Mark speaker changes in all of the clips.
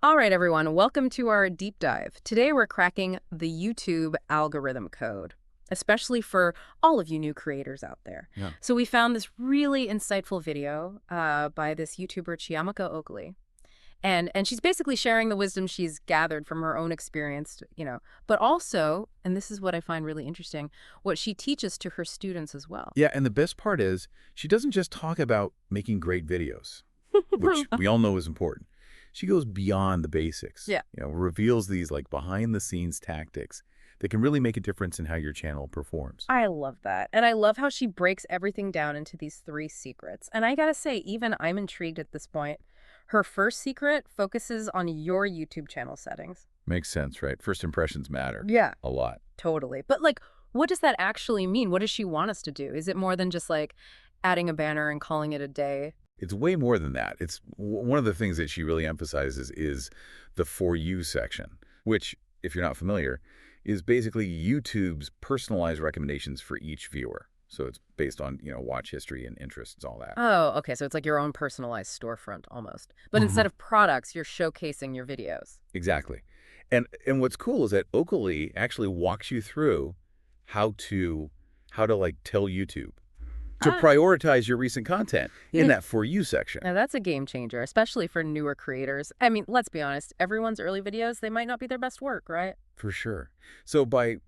Speaker 1: All right, everyone, welcome to our deep dive. Today we're cracking the YouTube algorithm code, especially for all of you new creators out there.
Speaker 2: Yeah.
Speaker 1: So we found this really insightful video by this YouTuber, Chiamaka Oakley. And she's basically sharing the wisdom she's gathered from her own experience, but also, and this is what I find really interesting, what she teaches to her students as well.
Speaker 2: Yeah, and the best part is she doesn't just talk about making great videos, which we all know is important. She goes beyond the basics.
Speaker 1: Yeah.
Speaker 2: Reveals these like behind-the-scenes tactics that can really make a difference in how your channel performs.
Speaker 1: I love that. And I love how she breaks everything down into these 3 secrets. And I gotta say, even I'm intrigued at this point. Her first secret focuses on your YouTube channel settings.
Speaker 2: Makes sense, right? First impressions matter.
Speaker 1: Yeah.
Speaker 2: A lot.
Speaker 1: Totally. But what does that actually mean? What does she want us to do? Is it more than just adding a banner and calling it a day?
Speaker 2: It's way more than that. It's one of the things that she really emphasizes is the For You section, which, if you're not familiar, is basically YouTube's personalized recommendations for each viewer. So it's based on, watch history and interests, all that.
Speaker 1: Oh, okay. So it's like your own personalized storefront almost. But instead of products, you're showcasing your videos.
Speaker 2: Exactly. And what's cool is that Oakley actually walks you through how to tell YouTube to
Speaker 1: Ah.
Speaker 2: prioritize your recent content in
Speaker 1: Yeah.
Speaker 2: that For You section.
Speaker 1: Now that's a game changer, especially for newer creators. I mean, let's be honest, everyone's early videos, they might not be their best work, right?
Speaker 2: For sure. So by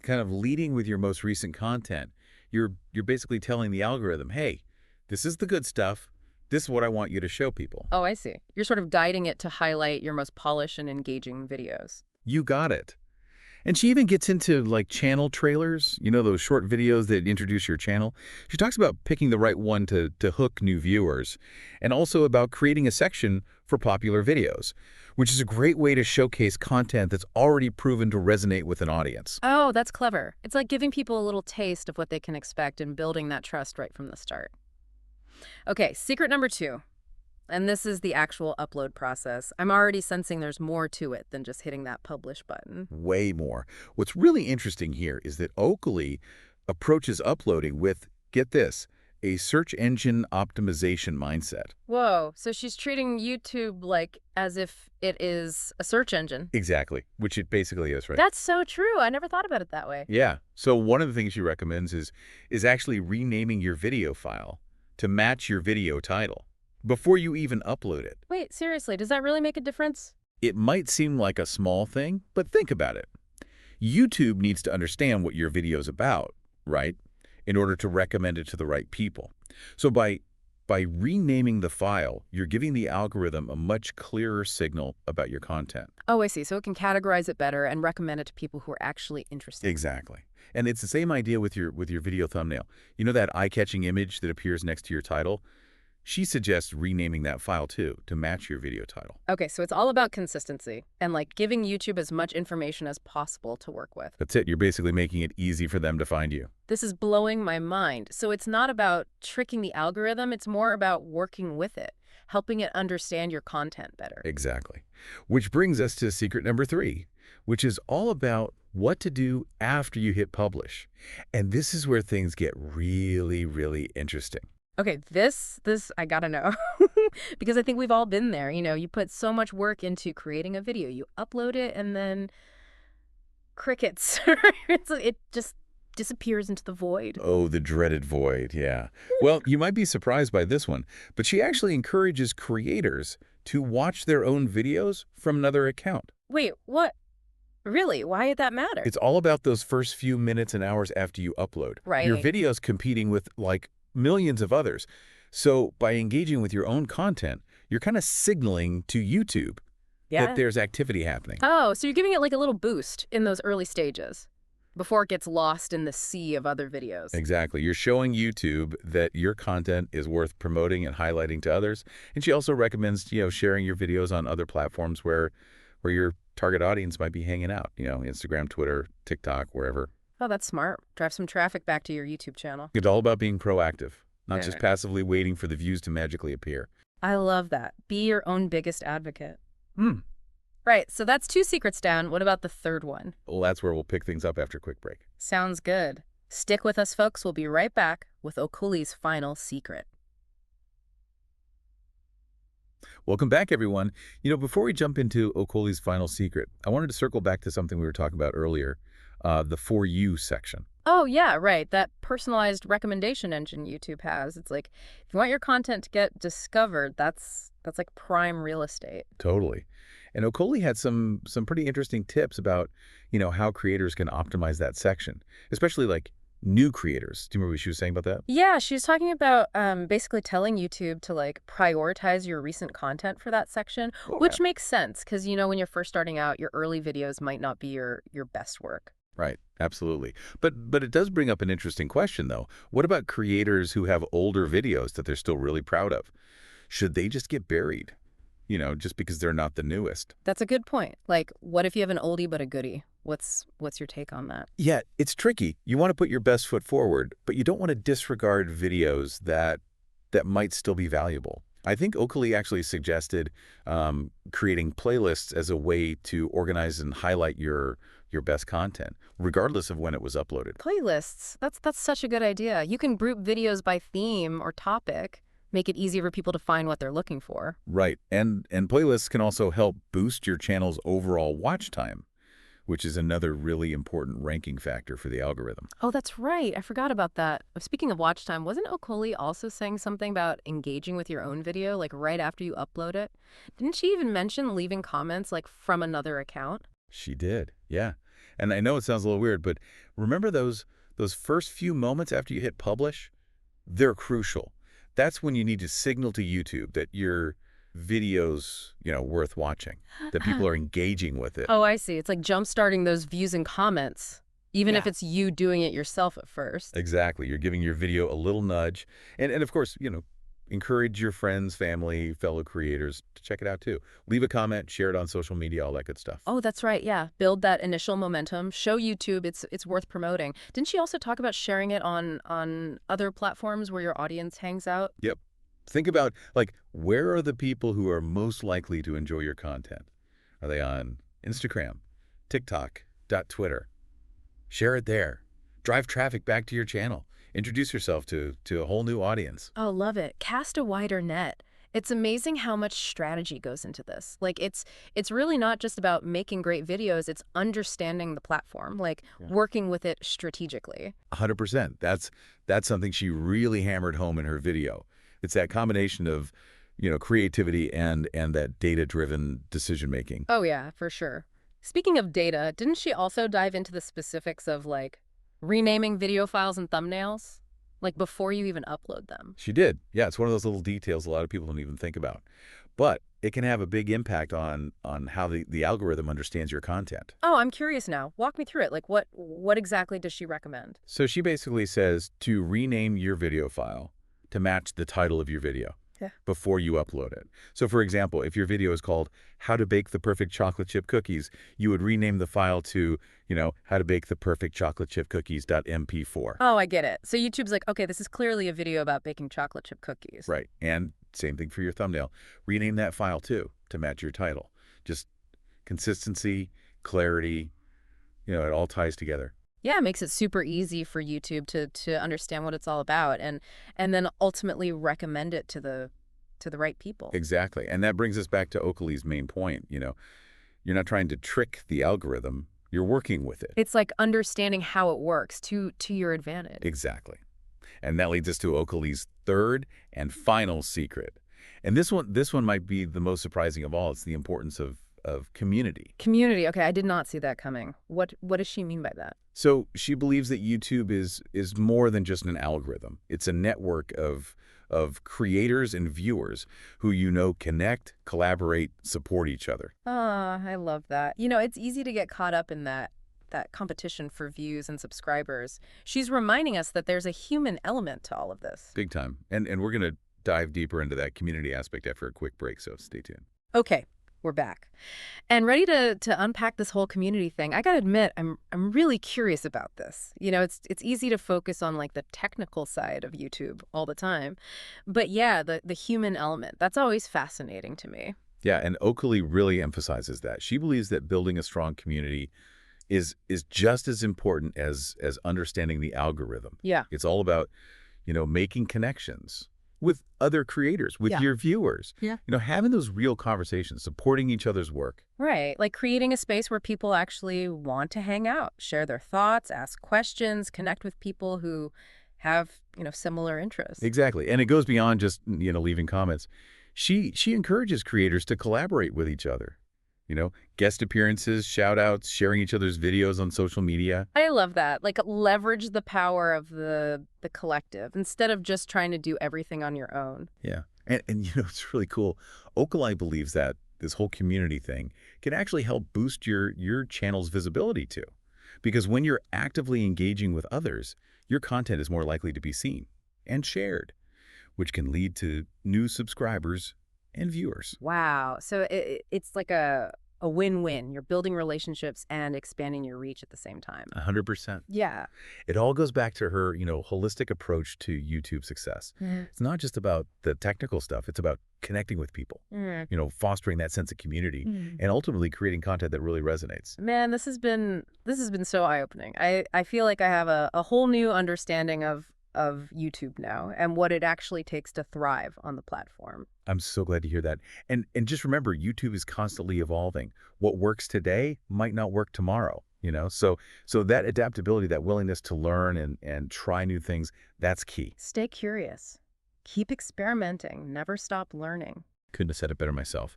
Speaker 2: kind of leading with your most recent content, you're basically telling the algorithm, hey, this is the good stuff. This is what I want you to show people.
Speaker 1: Oh, I see. You're sort of guiding it to highlight your most polished and engaging videos.
Speaker 2: You got it. And she even gets into like channel trailers, those short videos that introduce your channel. She talks about picking the right one to hook new viewers, and also about creating a section for popular videos, which is a great way to showcase content that's already proven to resonate with an audience.
Speaker 1: Oh, that's clever. It's like giving people a little taste of what they can expect and building that trust right from the start. Okay, secret number 2. And this is the actual upload process. I'm already sensing there's more to it than just hitting that publish button.
Speaker 2: Way more. What's really interesting here is that Oakley approaches uploading with, get this, a search engine optimization mindset.
Speaker 1: Whoa, so she's treating YouTube as if it is a search engine.
Speaker 2: Exactly, which it basically is, right?
Speaker 1: That's so true. I never thought about it that way.
Speaker 2: Yeah. So one of the things she recommends is actually renaming your video file to match your video title before you even upload it.
Speaker 1: Wait, seriously, does that really make a difference?
Speaker 2: It might seem like a small thing, but think about it. YouTube needs to understand what your video's about, right? In order to recommend it to the right people. So by renaming the file, you're giving the algorithm a much clearer signal about your content.
Speaker 1: Oh, I see. So it can categorize it better and recommend it to people who are actually interested.
Speaker 2: Exactly. And it's the same idea with your video thumbnail. You know that eye-catching image that appears next to your title? She suggests renaming that file too to match your video title.
Speaker 1: Okay, so it's all about consistency and giving YouTube as much information as possible to work with.
Speaker 2: That's it. You're basically making it easy for them to find you.
Speaker 1: This is blowing my mind. So it's not about tricking the algorithm, it's more about working with it, helping it understand your content better.
Speaker 2: Exactly. Which brings us to secret number 3, which is all about what to do after you hit publish. And this is where things get really, really interesting.
Speaker 1: Okay, this I gotta know. Because I think we've all been there. You put so much work into creating a video. You upload it and then crickets. It just disappears into the void.
Speaker 2: Oh, the dreaded void, yeah. Well, you might be surprised by this one, but she actually encourages creators to watch their own videos from another account.
Speaker 1: Wait, what? Really? Why did that matter?
Speaker 2: It's all about those first few minutes and hours after you upload.
Speaker 1: Right.
Speaker 2: Your video's competing with millions of others. So by engaging with your own content, you're kind of signaling to YouTube that there's activity happening.
Speaker 1: Oh, so you're giving it a little boost in those early stages before it gets lost in the sea of other videos.
Speaker 2: Exactly. You're showing YouTube that your content is worth promoting and highlighting to others. And she also recommends, sharing your videos on other platforms where your target audience might be hanging out, Instagram, Twitter, TikTok, wherever.
Speaker 1: Oh, that's smart. Drive some traffic back to your YouTube channel.
Speaker 2: It's all about being proactive, not just passively waiting for the views to magically appear.
Speaker 1: I love that. Be your own biggest advocate. Right, so that's 2 secrets down. What about the third one?
Speaker 2: Well, that's where we'll pick things up after a quick break.
Speaker 1: Sounds good. Stick with us, folks. We'll be right back with Okuli's final secret.
Speaker 2: Welcome back, everyone. Before we jump into Okoli's final secret, I wanted to circle back to something we were talking about earlier, the For You section.
Speaker 1: Oh, yeah, right. That personalized recommendation engine YouTube has. It's like if you want your content to get discovered, that's like prime real estate.
Speaker 2: Totally. And Okoli had some pretty interesting tips about, how creators can optimize that section, especially like new creators. Do you remember what she was saying about that?
Speaker 1: Yeah, she's talking about basically telling YouTube to like prioritize your recent content for that section,
Speaker 2: Oh, yeah.
Speaker 1: which makes sense because when you're first starting out, your early videos might not be your best work.
Speaker 2: Right. Absolutely. But it does bring up an interesting question, though. What about creators who have older videos that they're still really proud of? Should they just get buried, just because they're not the newest?
Speaker 1: That's a good point. Like, what if you have an oldie but a goodie? What's your take on that?
Speaker 2: Yeah, it's tricky. You want to put your best foot forward, but you don't want to disregard videos that might still be valuable. I think Oakley actually suggested creating playlists as a way to organize and highlight your best content, regardless of when it was uploaded.
Speaker 1: Playlists. That's such a good idea. You can group videos by theme or topic, make it easier for people to find what they're looking for.
Speaker 2: Right, and playlists can also help boost your channel's overall watch time, which is another really important ranking factor for the algorithm.
Speaker 1: Oh, that's right. I forgot about that. Speaking of watch time, wasn't Okoli also saying something about engaging with your own video, like right after you upload it? Didn't she even mention leaving comments like from another account?
Speaker 2: She did, yeah. And I know it sounds a little weird, but remember those first few moments after you hit publish? They're crucial. That's when you need to signal to YouTube that your video's, worth watching, that people are engaging with it.
Speaker 1: Oh, I see. It's like jump-starting those views and comments, even if
Speaker 2: Yeah.
Speaker 1: it's you doing it yourself at first.
Speaker 2: Exactly. You're giving your video a little nudge. And of course, encourage your friends, family, fellow creators to check it out too. Leave a comment, share it on social media, all that good stuff.
Speaker 1: Oh, that's right. Yeah. Build that initial momentum. Show YouTube it's worth promoting. Didn't she also talk about sharing it on other platforms where your audience hangs out?
Speaker 2: Yep. Think about, like, where are the people who are most likely to enjoy your content? Are they on Instagram, TikTok, Twitter? Share it there. Drive traffic back to your channel. Introduce yourself to a whole new audience.
Speaker 1: Oh, love it. Cast a wider net. It's amazing how much strategy goes into this. Like it's really not just about making great videos, it's understanding the platform, like
Speaker 2: Yeah.
Speaker 1: working with it strategically.
Speaker 2: 100%. That's something she really hammered home in her video. It's that combination of, creativity and that data-driven decision making.
Speaker 1: Oh yeah, for sure. Speaking of data, didn't she also dive into the specifics of like renaming video files and thumbnails? Like before you even upload them?
Speaker 2: She did. Yeah, it's one of those little details a lot of people don't even think about. But it can have a big impact on how the algorithm understands your content.
Speaker 1: Oh, I'm curious now. Walk me through it. Like what exactly does she recommend?
Speaker 2: So she basically says to rename your video file to match the title of your video
Speaker 1: Yeah.
Speaker 2: before you upload it. So for example, if your video is called How to Bake the Perfect Chocolate Chip Cookies, you would rename the file to, How to Bake the Perfect Chocolate Chip Cookies.mp4.
Speaker 1: Oh, I get it. So YouTube's like, okay, this is clearly a video about baking chocolate chip cookies.
Speaker 2: Right. And same thing for your thumbnail. Rename that file too to match your title. Just consistency, clarity, it all ties together.
Speaker 1: Yeah, it makes it super easy for YouTube to understand what it's all about and then ultimately recommend it to the right people.
Speaker 2: Exactly. And that brings us back to Oakley's main point. You're not trying to trick the algorithm. You're working with it.
Speaker 1: It's like understanding how it works to your advantage.
Speaker 2: Exactly. And that leads us to Oakley's third and final secret. And this one might be the most surprising of all. It's the importance of community.
Speaker 1: Community. Okay, I did not see that coming. What does she mean by that?
Speaker 2: So she believes that YouTube is more than just an algorithm. It's a network of creators and viewers who connect, collaborate, support each other.
Speaker 1: Ah, I love that. It's easy to get caught up in that competition for views and subscribers. She's reminding us that there's a human element to all of this.
Speaker 2: Big time. And we're going to dive deeper into that community aspect after a quick break, so stay tuned.
Speaker 1: Okay, we're back. And ready to unpack this whole community thing. I gotta admit, I'm really curious about this. It's easy to focus on like the technical side of YouTube all the time. But yeah, the human element, that's always fascinating to me.
Speaker 2: Yeah, and Oakley really emphasizes that. She believes that building a strong community is just as important as understanding the algorithm.
Speaker 1: Yeah.
Speaker 2: It's all about, making connections, with other creators, with
Speaker 1: Yeah.
Speaker 2: your viewers.
Speaker 1: Yeah.
Speaker 2: Having those real conversations, supporting each other's work.
Speaker 1: Right, like creating a space where people actually want to hang out, share their thoughts, ask questions, connect with people who have, similar interests.
Speaker 2: Exactly. And it goes beyond just, leaving comments. She encourages creators to collaborate with each other. Guest appearances, shout outs, sharing each other's videos on social media.
Speaker 1: I love that. Like leverage the power of the collective instead of just trying to do everything on your own.
Speaker 2: Yeah. And it's really cool. Okalai believes that this whole community thing can actually help boost your channel's visibility too. Because when you're actively engaging with others, your content is more likely to be seen and shared, which can lead to new subscribers and viewers.
Speaker 1: Wow. So it's like a win-win. You're building relationships and expanding your reach at the same time.
Speaker 2: 100%.
Speaker 1: Yeah.
Speaker 2: It all goes back to her, holistic approach to YouTube success. It's not just about the technical stuff. It's about connecting with people,
Speaker 1: Mm.
Speaker 2: fostering that sense of community, and ultimately creating content that really resonates.
Speaker 1: Man, this has been so eye-opening. I feel like I have a whole new understanding of YouTube now and what it actually takes to thrive on the platform.
Speaker 2: I'm so glad to hear that. And just remember, YouTube is constantly evolving. What works today might not work tomorrow. So that adaptability, that willingness to learn and try new things, that's key.
Speaker 1: Stay curious. Keep experimenting. Never stop learning.
Speaker 2: Couldn't have said it better myself.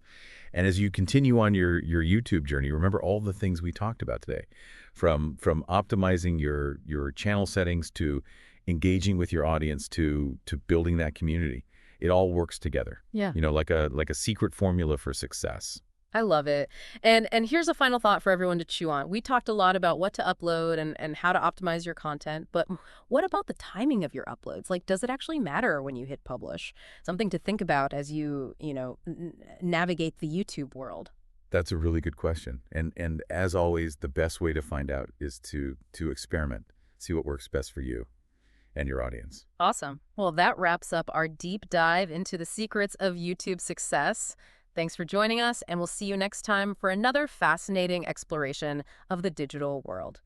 Speaker 2: And as you continue on your YouTube journey, remember all the things we talked about today, from optimizing your channel settings to engaging with your audience to building that community. It all works together.
Speaker 1: Yeah.
Speaker 2: Like a secret formula for success.
Speaker 1: I love it. And here's a final thought for everyone to chew on. We talked a lot about what to upload and how to optimize your content, but what about the timing of your uploads? Like, does it actually matter when you hit publish? Something to think about as you navigate the YouTube world.
Speaker 2: That's a really good question. And as always, the best way to find out is to experiment, see what works best for you and your audience.
Speaker 1: Awesome. Well, that wraps up our deep dive into the secrets of YouTube success. Thanks for joining us, and we'll see you next time for another fascinating exploration of the digital world.